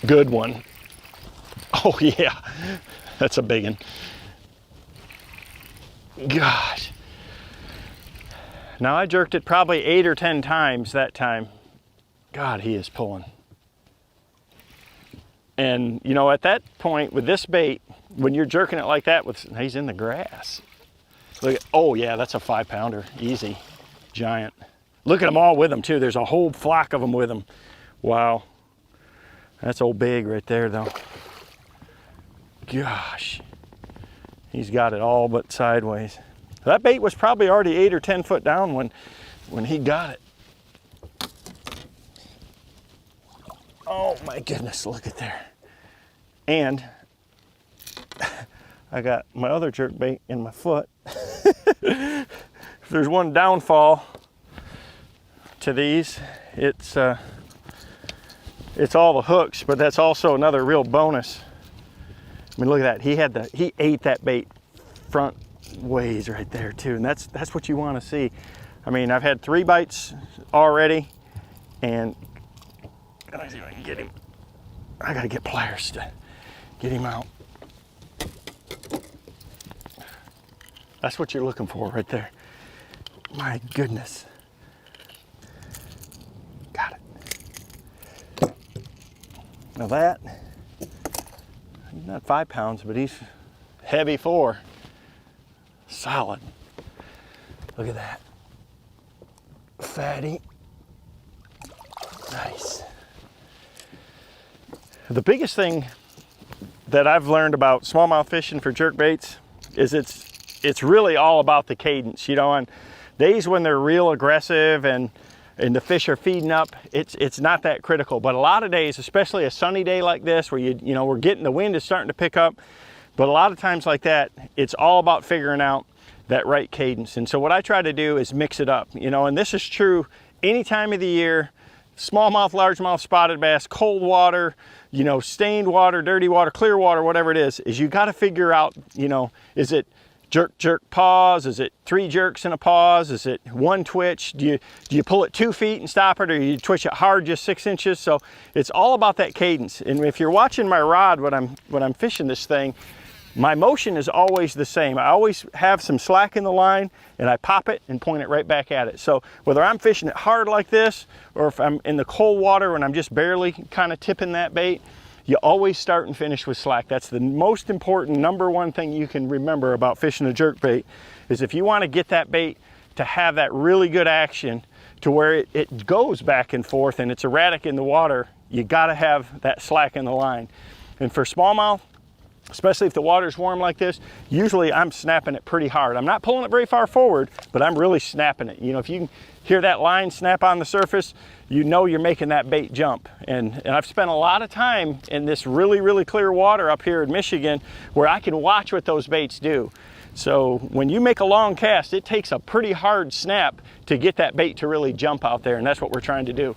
Good one. Oh yeah, that's a big one. Gosh. Now I jerked it probably 8 or 10 times that time. God, he is pulling. And you know, at that point with this bait, when you're jerking it like that, he's in the grass. Look at, oh yeah, that's a 5-pounder, easy, giant. Look at them all with him too. There's a whole flock of them with him. Wow, that's old big right there though. Gosh, he's got it all but sideways. That bait was probably already 8 or 10 foot down when he got it. Oh my goodness, look at there. And I got my other jerkbait in my foot. If there's one downfall to these, it's all the hooks, but that's also another real bonus. I mean, look at that. He ate that bait front ways right there too, and that's what you want to see. I mean, I've had 3 bites already, and let me see if I can get him. I gotta get pliers to get him out. That's what you're looking for right there. My goodness. Got it. Now that, he's not 5 pounds, but he's heavy 4. Solid. Look at that. Fatty. Nice. The biggest thing that I've learned about smallmouth fishing for jerkbaits is it's really all about the cadence. You know, on days when they're real aggressive and the fish are feeding up, it's not that critical. But a lot of days, especially a sunny day like this, where you know we're getting, the wind is starting to pick up, but a lot of times like that, it's all about figuring out that right cadence. And so what I try to do is mix it up, you know, and this is true any time of the year. Smallmouth, largemouth, spotted bass, cold water, you know, stained water, dirty water, clear water, whatever it is you got to figure out, you know, is it jerk, jerk, pause? Is it 3 jerks and a pause? Is it 1 twitch? Do you pull it 2 feet and stop it, or you twitch it hard just 6 inches? So it's all about that cadence. And if you're watching my rod when I'm fishing this thing, my motion is always the same. I always have some slack in the line, and I pop it and point it right back at it. So whether I'm fishing it hard like this, or if I'm in the cold water and I'm just barely kind of tipping that bait, you always start and finish with slack. That's the most important, #1 thing you can remember about fishing a jerkbait, is if you want to get that bait to have that really good action to where it goes back and forth and it's erratic in the water, you got to have that slack in the line. And for smallmouth, especially if the water's warm like this, usually I'm snapping it pretty hard. I'm not pulling it very far forward, but I'm really snapping it. You know, if you can hear that line snap on the surface, you know you're making that bait jump. And I've spent a lot of time in this really, really clear water up here in Michigan where I can watch what those baits do. So when you make a long cast, it takes a pretty hard snap to get that bait to really jump out there, and that's what we're trying to do.